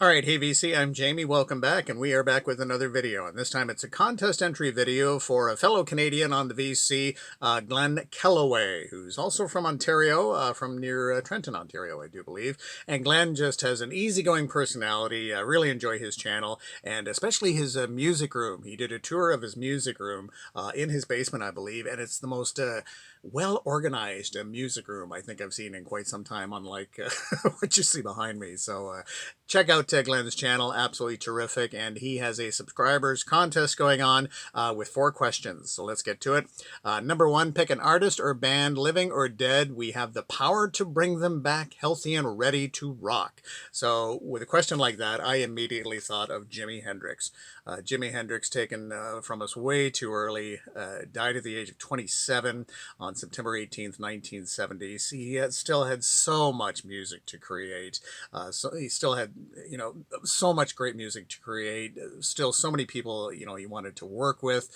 All right, hey VC, I'm Jamie. Welcome back, and we are back with another video. And this time it's a contest entry video for a fellow Canadian on the VC, Glen Kellaway, who's also from Ontario, from near Trenton, Ontario, I do believe. And Glen just has an easygoing personality. I really enjoy his channel, and especially his music room. He did a tour of his music room in his basement, I believe, and it's the most well-organized music room I think I've seen in quite some time, unlike what you see behind me. So check out Glenn's channel, absolutely terrific, and he has a subscribers contest going on with 4 questions. So let's get to it. Number 1, pick an artist or band, living or dead. We have the power to bring them back healthy and ready to rock. So with a question like that, I immediately thought of Jimi Hendrix. Jimi Hendrix, taken from us way too early, died at the age of 27 on September 18th, 1970s. He still had so much music to create. So he still had, so much great music to create. Still so many people, he wanted to work with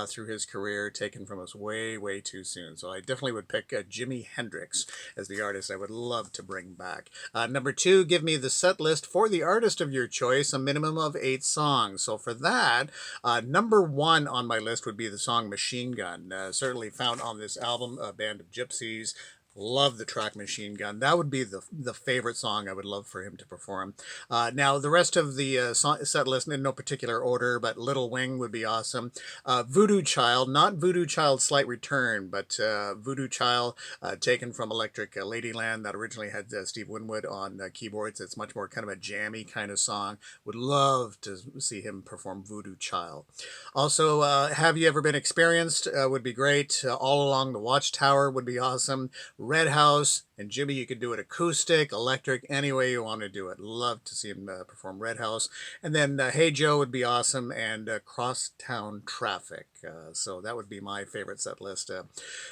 through his career, taken from us way, way too soon. So I definitely would pick Jimi Hendrix as the artist I would love to bring back. Number 2, give me the set list for the artist of your choice, a minimum of 8 songs. So for that, number 1 on my list would be the song Machine Gun, certainly found on this album, A Band of Gypsies. Love the track Machine Gun. That would be the favorite song I would love for him to perform. Now, the rest of the set list, in no particular order, but Little Wing would be awesome. Voodoo Child, not Voodoo Child Slight Return, but Voodoo Child, taken from Electric Ladyland, that originally had Steve Winwood on keyboards. It's much more kind of a jammy kind of song. Would love to see him perform Voodoo Child. Also, Have You Ever Been Experienced would be great. All Along the Watchtower would be awesome. Red House, and Jimmy, you could do it acoustic, electric, any way you want to do it. Love to see him perform Red House. And then Hey Joe would be awesome, and Crosstown Traffic. So that would be my favorite set list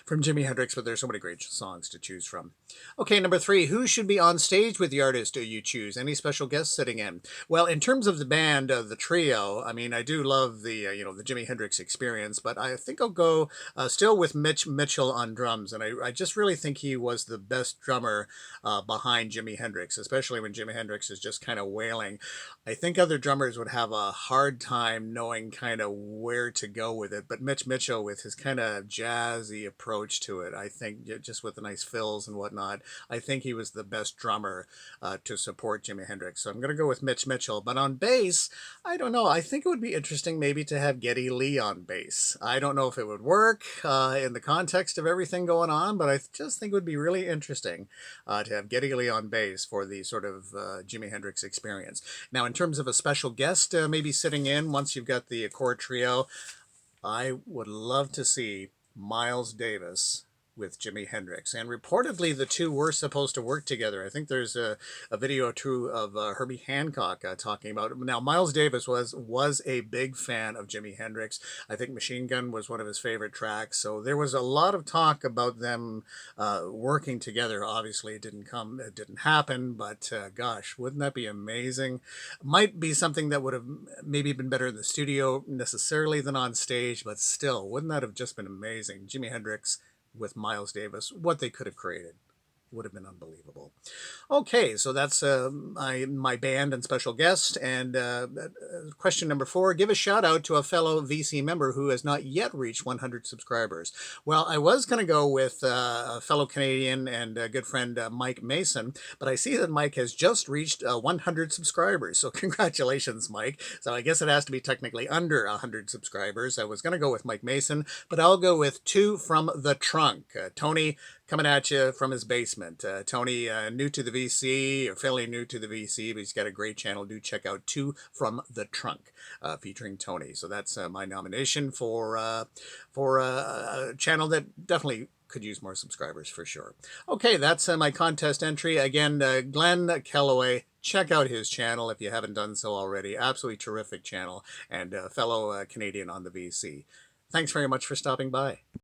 from Jimi Hendrix, but there's so many great songs to choose from. Okay, number 3, who should be on stage with the artist you choose? Any special guests sitting in? Well, in terms of the band, the trio, I mean, I do love the Jimi Hendrix Experience, but I think I'll go still with Mitch Mitchell on drums, and I just really think he was the best drummer behind Jimi Hendrix, especially when Jimi Hendrix is just kind of wailing. I think other drummers would have a hard time knowing kind of where to go with it, but Mitch Mitchell, with his kind of jazzy approach to it, I think just with the nice fills and whatnot, I think he was the best drummer to support Jimi Hendrix. So I'm going to go with Mitch Mitchell. But on bass, I don't know. I think it would be interesting maybe to have Geddy Lee on bass. I don't know if it would work in the context of everything going on, but I just think it would be really interesting to have Geddy Lee on bass for the sort of Jimi Hendrix Experience. Now, in terms of a special guest maybe sitting in once you've got the core trio, I would love to see Miles Davis with Jimi Hendrix. And reportedly, the two were supposed to work together. I think there's a video or two of Herbie Hancock talking about it. Now, Miles Davis was a big fan of Jimi Hendrix. I think Machine Gun was one of his favorite tracks. So there was a lot of talk about them working together. Obviously, it didn't happen. But gosh, wouldn't that be amazing? Might be something that would have maybe been better in the studio necessarily than on stage, but still, wouldn't that have just been amazing? Jimi Hendrix with Miles Davis, what they could have created would have been unbelievable. Okay, so that's my band and special guest. And question number 4, give a shout out to a fellow VC member who has not yet reached 100 subscribers. Well, I was going to go with a fellow Canadian and a good friend, Mike Mason, but I see that Mike has just reached 100 subscribers. So congratulations, Mike. So I guess it has to be technically under 100 subscribers. I was going to go with Mike Mason, but I'll go with 2 from the trunk. Tony, coming at you from his basement. Tony, new to the VC, or fairly new to the VC, but he's got a great channel. Do check out 2 from the Trunk, featuring Tony. So that's my nomination for a channel that definitely could use more subscribers for sure. Okay, that's my contest entry. Again, Glen Kellaway. Check out his channel if you haven't done so already. Absolutely terrific channel, and fellow Canadian on the VC. Thanks very much for stopping by.